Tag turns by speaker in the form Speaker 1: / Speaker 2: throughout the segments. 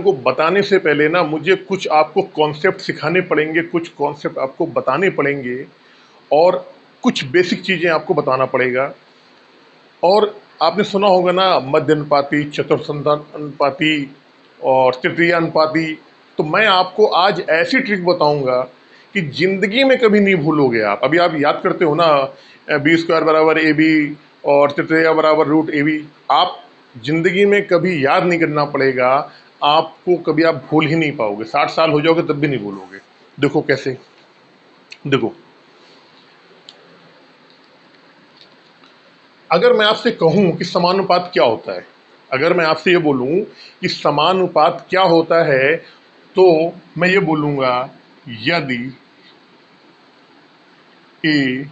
Speaker 1: को बताने से पहले ना मुझे कुछ आपको कॉन्सेप्ट सिखाने पड़ेंगे, कुछ कॉन्सेप्ट आपको बताने पड़ेंगे और कुछ बेसिक चीज़ें आपको बताना पड़ेगा। और आपने सुना होगा ना मध्य अनुपाती, चतुर्थांश अनुपाती और तृतीय अनुपाती। तो मैं आपको आज ऐसी ट्रिक बताऊंगा कि जिंदगी में कभी नहीं भूलोगे आप। अभी आप याद करते हो ना, बी स्क्वायर बराबर ए बी और तृतीय बराबर रूट ए बी। आप जिंदगी में कभी याद नहीं करना पड़ेगा आपको, कभी आप भूल ही नहीं पाओगे। 60 साल हो जाओगे तब भी नहीं भूलोगे। देखो कैसे, देखो अगर मैं आपसे कहूं कि समानुपात क्या होता है, अगर मैं आपसे ये बोलूं कि समानुपात क्या होता है, तो मैं ये बोलूंगा यदि ए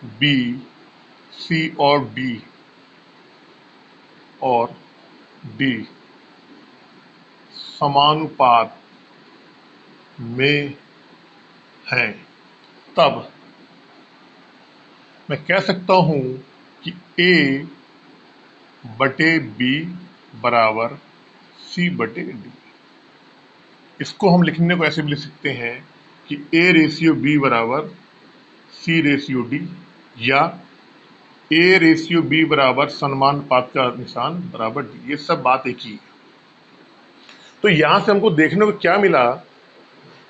Speaker 1: बी सी और डी और डी समानुपात में हैं, तब मैं कह सकता हूं कि ए बटे बी बराबर सी बटे डी। इसको हम लिखने को ऐसे भी लिख सकते हैं कि ए रेशियो बी बराबर सी रेशियो डी, या ए रेशियो बी बराबर समानुपात का निशान बराबर डी। ये सब बात एक ही है। तो यहां से हमको देखने को क्या मिला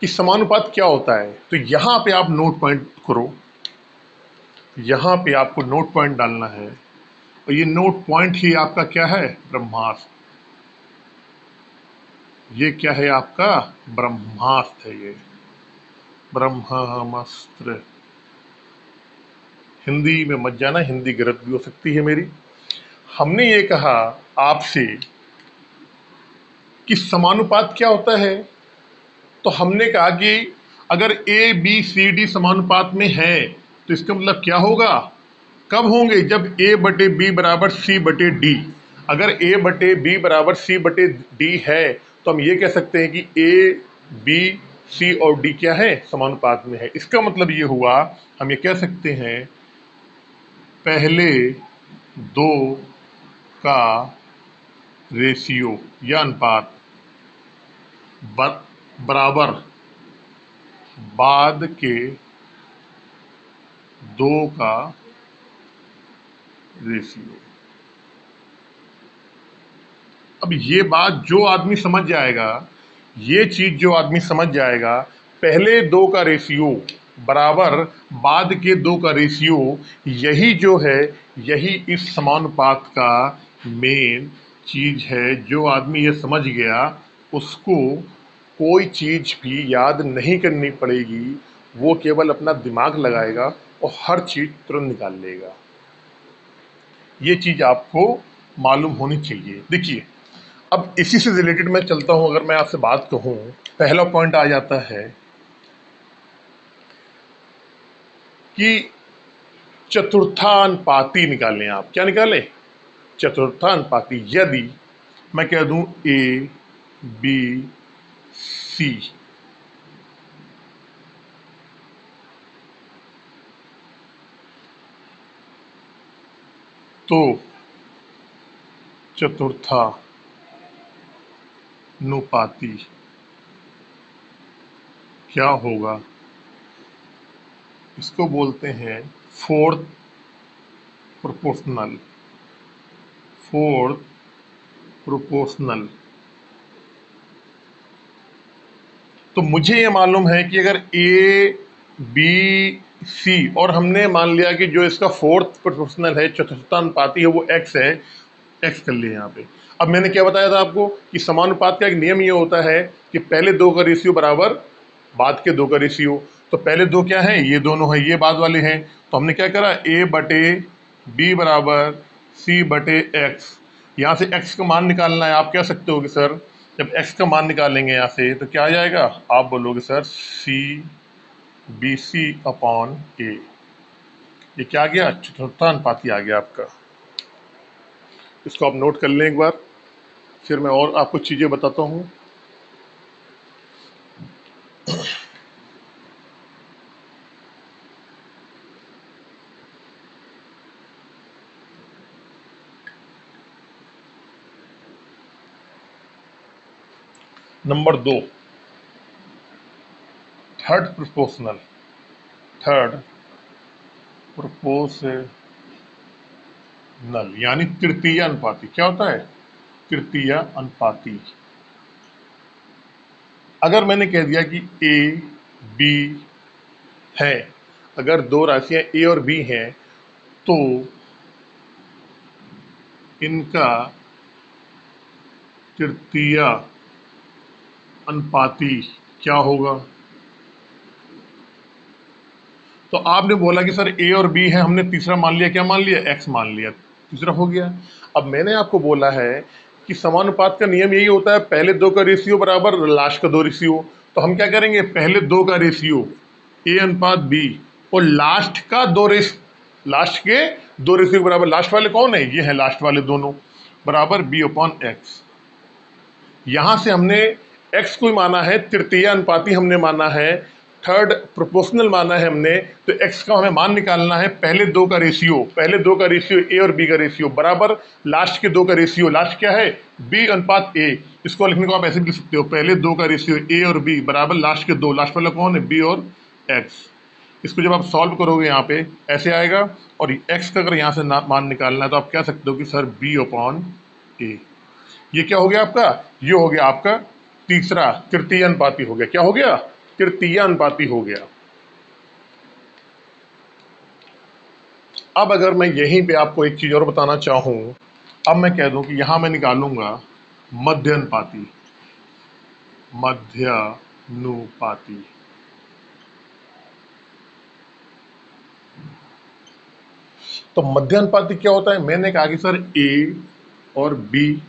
Speaker 1: कि समानुपात क्या होता है। तो यहां पे आप नोट पॉइंट करो, यहां पे आपको नोट पॉइंट डालना है और ये नोट पॉइंट ही आपका क्या है, ब्रह्मास्त्र। ये क्या है आपका, ब्रह्मास्त्र है। ये ब्रह्मास्त्र। हिंदी में मत जाना, हिंदी गलत भी हो सकती है मेरी। हमने ये कहा आपसे कि समानुपात क्या होता है, तो हमने कहा कि अगर ए बी सी डी समानुपात में है तो इसका मतलब क्या होगा, कब होंगे, जब ए बटे बी बराबर सी बटे डी। अगर ए बटे बी बराबर सी बटे डी है तो हम ये कह सकते हैं कि ए बी सी और डी क्या है, समानुपात में है। इसका मतलब ये हुआ, हम ये कह सकते हैं पहले दो का रेशियो या अनुपात बराबर बाद के दो का रेशियो। अब ये बात जो आदमी समझ जाएगा, ये चीज जो आदमी समझ जाएगा, पहले दो का रेशियो बराबर बाद के दो का रेशियो, यही जो है, यही इस समानुपात का मेन चीज है। जो आदमी ये समझ गया उसको कोई चीज भी याद नहीं करनी पड़ेगी, वो केवल अपना दिमाग लगाएगा और हर चीज तुरंत निकाल लेगा। ये चीज आपको मालूम होनी चाहिए। देखिए, अब इसी से रिलेटेड मैं चलता हूं। अगर मैं आपसे बात कहूं, पहला पॉइंट आ जाता है कि चतुर्थानुपाती निकालें। आप क्या निकालें, चतुर्थानुपाती। यदि मैं कह दूं ए बी सी, तो चतुर्थानुपाती क्या होगा, इसको बोलते हैं फोर्थ प्रोपोर्शनल। Fourth proportional. तो मुझे ये मालूम है कि अगर ए बी सी और हमने मान लिया कि जो इसका फोर्थ प्रोपोर्शनल है, चतुर्थानुपाती है, वो एक्स है। एक्स कर लिए यहाँ पे। अब मैंने क्या बताया था आपको कि समानुपात का एक नियम ये होता है कि पहले दो का रेशियो बराबर बाद के दो का रेशियो। तो पहले दो क्या है, ये दोनों है, ये बाद वाले हैं। तो हमने क्या करा, ए बटे बी बराबर सी बटे एक्स। यहाँ से एक्स का मान निकालना है। आप कह सकते हो कि सर जब एक्स का मान निकालेंगे यहाँ से तो क्या आ जाएगा, आप बोलोगे sir C B C upon A. ये क्या आ गया, चतुर्थानुपाती आ गया आपका। इसको आप नोट कर लें एक बार, फिर मैं और आपको चीज़ें बताता हूँ। Number 2, third proportional, third proportional यानी तृतीय अनुपाती। क्या होता है? तृतीय अनुपाती। अगर मैंने कह दिया कि ए बी है, अगर दो राशियां ए और बी हैं तो इनका तृतीय अनुपाती क्या होगा? तो आपने बोला कि सर ए और बी है, हमने तीसरा मान लिया, क्या मान लिया? एक्स मान लिया, तीसरा हो गया। अब मैंने आपको बोला है कि समानुपात का नियम यही होता है, पहले दो का रेशियो बराबर लास्ट का दो रेशियो। तो हम क्या करेंगे? पहले दो का रेशियो ए अनुपात बी और लास्ट का दो लास्ट के दो रेशियो बराबर, लास्ट वाले कौन है? ये है लास्ट वाले दोनों, बराबर बी अपॉन एक्स। यहां से हमने x को माना है तृतीय अनुपाती, हमने माना है थर्ड प्रोपोर्शनल माना है हमने। तो x का हमें मान निकालना है पहले दो का रेशियो, पहले दो का रेशियो a और b का रेशियो बराबर लास्ट के दो का रेशियो। लास्ट क्या है? b अनुपात a। इसको लिखने को आप ऐसे भी लिख सकते हो, पहले दो का रेशियो a और b बराबर लास्ट के दो, लास्ट वाला कौन है? b और x। इसको जब आप सॉल्व करोगे यहाँ पे ऐसे आएगा, और x का अगर यहाँ से मान निकालना है तो आप कह सकते हो कि सर b अपॉन a। ये क्या हो गया आपका? ये हो गया आपका तीसरा तृतीय अनुपाती हो गया। क्या हो गया? तृतीय अनुपाती हो गया। अब अगर मैं यहीं पे आपको एक चीज और बताना चाहूं, अब मैं कह दूं कि यहां मैं निकालूंगा मध्य अनुपाती, मध्यानुपाती। तो मध्य अनुपाती क्या होता है? मैंने कहा कि सर ए और बी,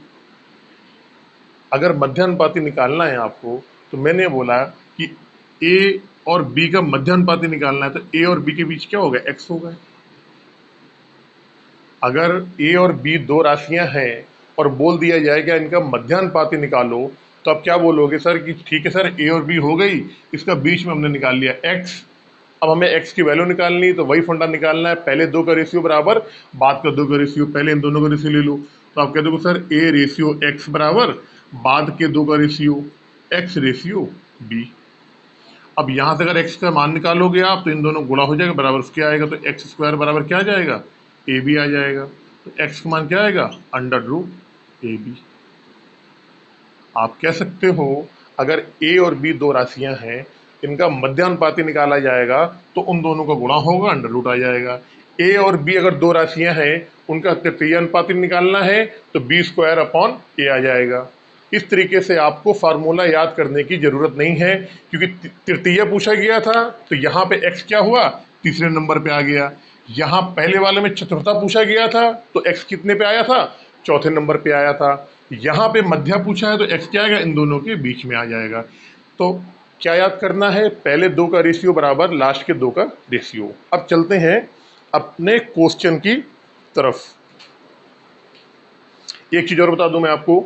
Speaker 1: अगर मध्य अनुपाती निकालना है आपको तो मैंने बोला कि ए और बी का मध्य अनुपाती निकालना है तो ए और बी के बीच क्या होगा? एक्स होगा। अगर ए और बी दो राशियां हैं और बोल दिया जाएगा इनका मध्यानुपाती निकालो, तो आप क्या बोलोगे? सर कि ठीक है सर, ए और बी हो गई, इसका बीच में हमने निकाल लिया एक्स। अब हमें एक्स की वैल्यू निकालनी है तो वही फंडा निकालना है, पहले दो का रेशियो बराबर बाद का दो का रेशियो, पहले इन दोनों का रेशियो ले लो। तो आप कह दोगे सर ए रेशियो एक्स बराबर बाद के दो का रेशियो एक्स रेशियो बी। अब यहाँ से अगर एक्स का मान निकालोगे आप तो इन दोनों गुणा हो जाएगा, बराबर उसके आएगा, तो एक्स स्क्वायर बराबर क्या आ जाएगा? ए बी आ जाएगा। तो एक्स का मान क्या आएगा? Under root A B. आप कह सकते हो अगर ए और बी दो राशियां हैं, इनका मध्यानुपाती निकाला जाएगा तो उन दोनों का गुणा होगा, अंडर रूट आ जाएगा। ए और बी अगर दो राशियां हैं, उनका तृतीय अनुपाती निकालना है तो बी स्क्वायर अपॉन ए आ जाएगा। इस तरीके से आपको फार्मूला याद करने की जरूरत नहीं है, क्योंकि तृतीय पूछा गया था तो यहाँ पे एक्स क्या हुआ? तीसरे नंबर पे आ गया। यहाँ पहले वाले में चतुर्था पूछा गया था तो एक्स कितने पे आया था? चौथे नंबर पे आया था। यहाँ पे मध्य पूछा है तो एक्स क्या आएगा? इन दोनों के बीच में आ जाएगा। तो क्या याद करना है? पहले दो का रेशियो बराबर लास्ट के दो का रेशियो। अब चलते हैं अपने क्वेश्चन की तरफ। एक चीज और बता दूं मैं आपको,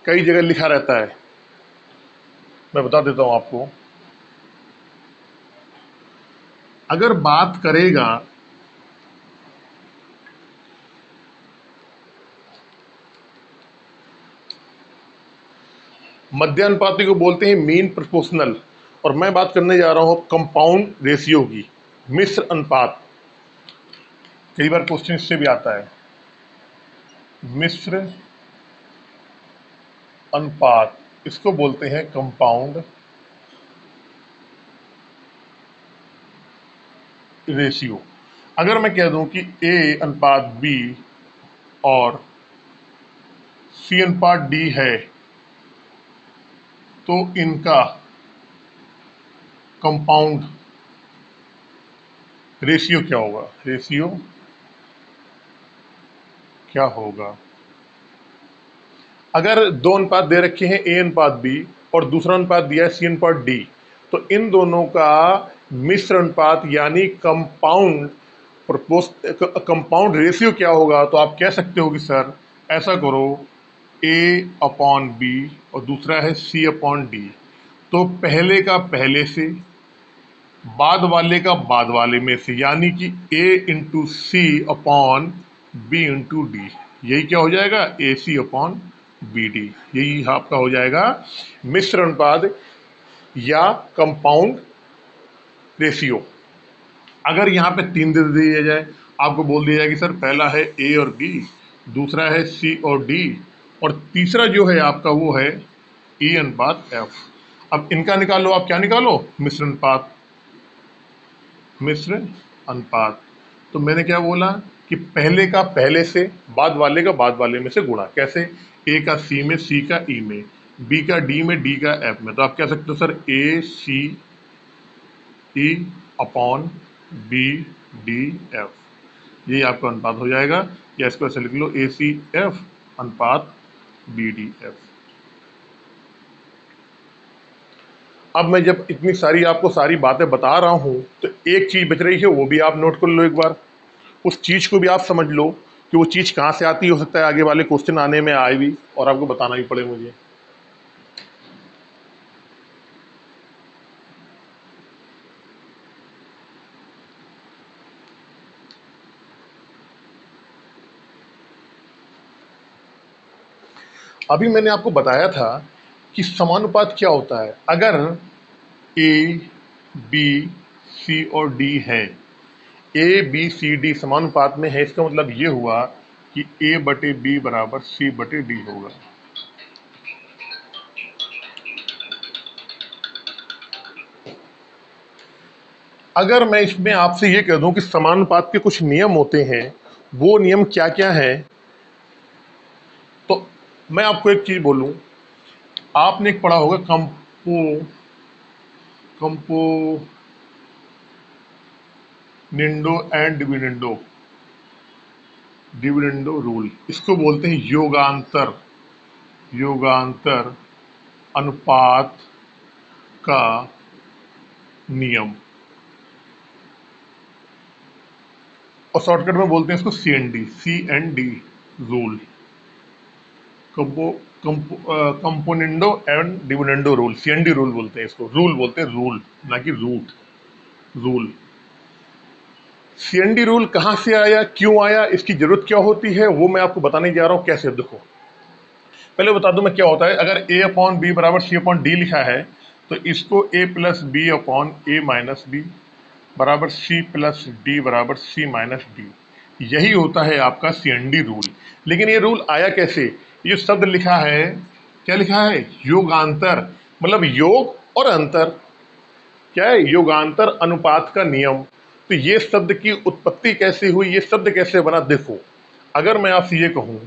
Speaker 1: कई जगह लिखा रहता है, मैं बता देता हूं आपको। अगर बात करेगा मध्यानुपाती को बोलते हैं मीन प्रोपोर्शनल, और मैं बात करने जा रहा हूं कंपाउंड रेशियो की, मिश्र अनुपात। कई बार क्वेश्चन इससे भी आता है, मिश्र अनुपात, इसको बोलते हैं कंपाउंड रेशियो। अगर मैं कह दूं कि ए अनुपात बी और सी अनुपात डी है तो इनका कंपाउंड रेशियो क्या होगा? रेशियो क्या होगा? अगर दो अनुपात दे रखे हैं ए अनुपात बी और दूसरा अनुपात दिया है सी अनुपात डी, तो इन दोनों का मिश्र अनुपात यानी कंपाउंड रेशियो क्या होगा? तो आप कह सकते हो कि सर ऐसा करो, ए अपॉन बी और दूसरा है सी अपॉन डी, तो पहले का पहले से, बाद वाले का बाद वाले में से, यानी कि ए इंटू सी अपॉन बी इंटू डी, यही क्या हो जाएगा? ए सी अपॉन बी डी, यही आपका हो जाएगा मिश्र अनुपात या कंपाउंड रेशियो। अगर यहाँ पे 3 दे दिया जाए, आपको बोल दिया जाए कि सर पहला है ए और बी, दूसरा है सी और डी, और तीसरा जो है आपका वो है ई अनुपात एफ। अब इनका निकालो, आप क्या निकालो, मिश्र अनुपात, मिश्र अनुपात। तो मैंने क्या बोला कि पहले का पहले से, बाद वाले का बाद वाले में से गुणा। कैसे, ए का सी में, सी का ई में, बी का डी में, डी का एफ में। तो आप कह सकते हो sir A C E upon B D F, ये आपका अनुपात हो जाएगा। या इसको ऐसे लिख लो, ए सी एफ अनुपात बी डी एफ। अब मैं जब इतनी सारी आपको सारी बातें बता रहा हूं तो एक चीज बच रही है, वो भी आप नोट कर लो एक बार, उस चीज को भी आप समझ लो कि वो चीज कहां से आती, हो सकता है आगे वाले क्वेश्चन आने में आए भी और आपको बताना भी पड़े मुझे। अभी मैंने आपको बताया था कि समानुपात क्या होता है। अगर ए बी सी और डी है, ए बी सी डी समानुपात में है, इसका मतलब ये हुआ कि ए बटे बी बराबर सी बटे डी होगा। अगर मैं इसमें आपसे ये कह दूं कि समानुपात के कुछ नियम होते हैं, वो नियम क्या क्या है, तो मैं आपको एक चीज बोलूं, आपने एक पढ़ा होगा कंपोनेंडो एंड डिविडेंडो रूल। इसको बोलते हैं योगांतर अनुपात का नियम, और शॉर्टकट में बोलते हैं इसको C N D rule. Componendo and dividendo rule, CND rule बोलते हैं इसको, रूल बोलते हैं, रूल ना कि रूट, रूल। सीएनडी रूल कहां से आया, क्यों आया, इसकी जरूरत क्या होती है, वो मैं आपको बताने जा रहा हूं। कैसे, देखो पहले बता दूं मैं क्या होता है। अगर ए अपॉन बी बराबर सी अपॉन डी लिखा है, तो इसको ए प्लस बी अपॉन ए माइनस बी बराबर सी प्लस डी बराबर सी माइनस डी, यही होता है आपका सीएनडी रूल। लेकिन ये रूल आया कैसे, ये शब्द लिखा है, क्या लिखा है, योगांतर, मतलब योग और अंतर, क्या है, योगांतर अनुपात का नियम। तो ये शब्द की उत्पत्ति कैसे हुई, ये शब्द कैसे बना, देखो अगर मैं आपसे ये कहूं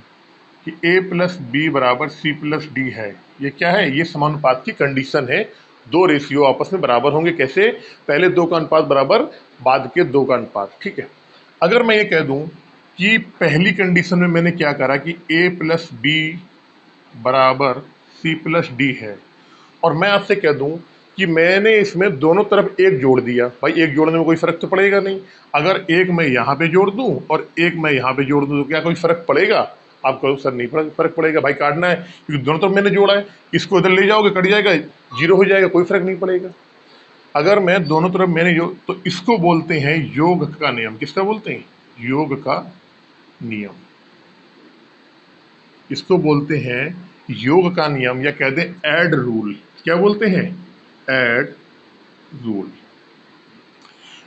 Speaker 1: कि a प्लस बी बराबर सी प्लस डी है, ये क्या है, ये समानुपात की कंडीशन है। दो रेशियो आपस में बराबर होंगे, कैसे, पहले दो का अनुपात बराबर, बाद के दो का अनुपात, ठीक है। अगर मैं ये कह दूं कि पहली कंडीशन में मैंने क्या करा कि a प्लस बी बराबर सी प्लस डी है, और मैं आपसे कह दूं कि मैंने इसमें दोनों तरफ एक जोड़ दिया, भाई एक जोड़ने में कोई फर्क तो पड़ेगा नहीं। अगर एक मैं यहाँ पे जोड़ दूं और एक मैं यहाँ पे जोड़ दूं, तो क्या कोई फर्क पड़ेगा, आप कहो सर नहीं फर्क पड़ेगा, भाई काटना है क्योंकि दोनों तरफ मैंने जोड़ा है, इसको इधर ले जाओगे कट जाएगा, जीरो हो जाएगा, कोई फर्क नहीं पड़ेगा। अगर मैं दोनों तरफ मैंने तो इसको बोलते हैं योग का नियम। किसका बोलते हैं, योग का नियम, इसको बोलते हैं योग का नियम, या कहते हैं एड रूल। क्या बोलते हैं, एड रूल।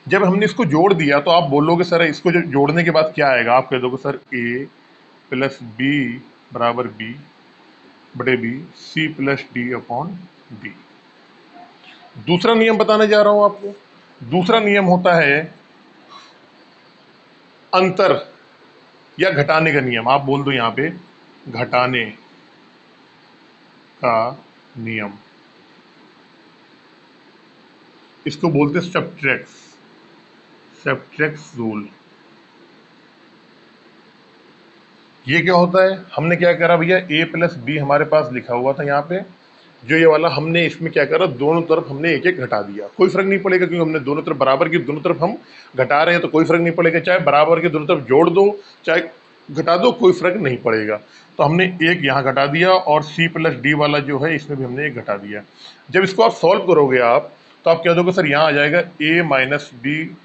Speaker 1: जब हमने इसको जोड़ दिया तो आप बोलोगे सर इसको जो जोड़ने के बाद क्या आएगा, आप कह दोगे सर ए प्लस बी बराबर बी बटे B C plus D upon D. दूसरा नियम बताने जा रहा हूं आपको। दूसरा नियम होता है अंतर या घटाने का नियम। आप बोल दो यहां पे घटाने का नियम, इसको बोलते हैं सब्ट्रैक्स रूल। ये क्या होता है, हमने क्या करा भैया, a प्लस बी हमारे पास लिखा हुआ था यहाँ पे, जो ये वाला हमने इसमें क्या करा, दोनों तरफ हमने एक एक घटा दिया, कोई फर्क नहीं पड़ेगा क्योंकि हमने दोनों तरफ बराबर की, दोनों तरफ हम घटा रहे हैं तो कोई फर्क नहीं पड़ेगा, चाहे बराबर के दोनों तरफ जोड़ दो चाहे घटा दो, कोई फर्क नहीं पड़ेगा। तो हमने एक यहाँ घटा दिया और सी प्लस डी वाला जो है इसमें भी हमने एक घटा दिया। जब इसको आप सॉल्व करोगे आप, तो आप क्या दोगे सर, यहाँ आ जाएगा ए माइनस बी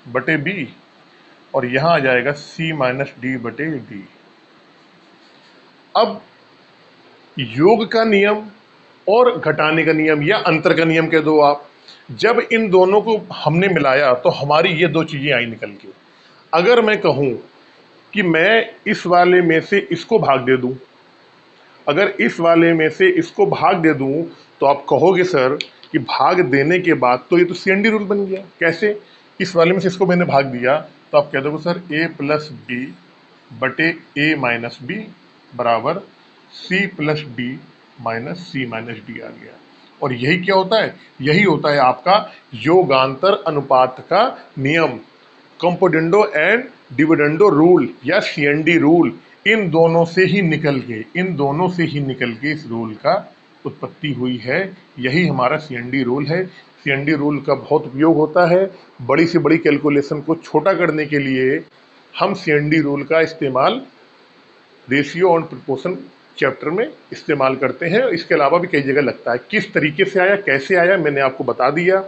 Speaker 1: बटे बी, और यहाँ आ जाएगा सी माइनस डी बटे डी। अब योग का नियम और घटाने का नियम या अंतर का नियम कह दो आप। जब इन दोनों को हमने मिलाया तो हमारी ये दो चीज़ें आई निकल के। अगर मैं कहूँ कि मैं इस वाले में से इसको भाग दे दूँ, अगर इस वाले में से इसको भाग दे दूँ, तो आप कहोगे सर कि भाग देने के बाद तो ये तो CND रूल बन गया। कैसे? इस वाले में से इसको मैंने भाग दिया तो आप कह दोगे सर a प्लस बी बटे a माइनस बी बराबर c प्लस डी माइनस सी माइनस डी आ गया। और यही क्या होता है? यही होता है आपका योगांतर अनुपात का नियम, कंपोनेंडो एंड डिविडेंडो रूल या CND रूल। इन दोनों से ही निकल के इस रूल का उत्पत्ति हुई है। यही हमारा CND रूल है। CND रूल का बहुत उपयोग होता है। बड़ी से बड़ी कैलकुलेशन को छोटा करने के लिए हम CND रूल का इस्तेमाल रेशियो और प्रोपोर्शन चैप्टर में इस्तेमाल करते हैं। इसके अलावा भी कई जगह लगता है। किस तरीके से आया, कैसे आया, मैंने आपको बता दिया।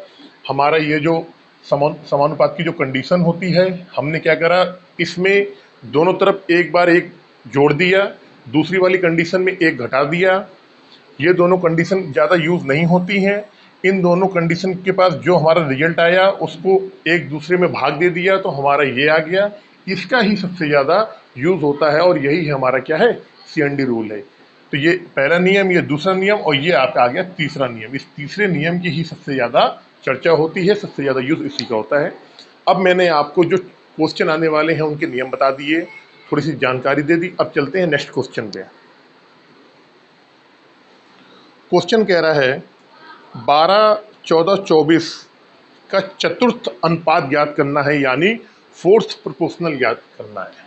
Speaker 1: हमारा ये जो समानुपात की जो कंडीशन होती है, हमने क्या करा, इसमें दोनों तरफ एक बार एक जोड़ दिया, दूसरी वाली कंडीशन में एक घटा दिया। ये दोनों कंडीशन ज़्यादा यूज़ नहीं होती हैं। इन दोनों कंडीशन के पास जो हमारा रिजल्ट आया उसको एक दूसरे में भाग दे दिया तो हमारा ये आ गया। इसका ही सबसे ज़्यादा यूज़ होता है और यही हमारा क्या है, CND रूल है। तो ये पहला नियम, ये दूसरा नियम और ये आपका आ गया तीसरा नियम। इस तीसरे नियम की ही सबसे ज़्यादा चर्चा होती है, सबसे ज़्यादा यूज़ इसी का होता है। अब मैंने आपको जो क्वेश्चन आने वाले हैं उनके नियम बता दिए, थोड़ी सी जानकारी दे दी। अब चलते हैं नेक्स्ट क्वेश्चन पे। क्वेश्चन कह रहा है 12, 14, 24 का चतुर्थ अनुपात ज्ञात करना है, यानी फोर्थ प्रोपोर्शनल ज्ञात करना है।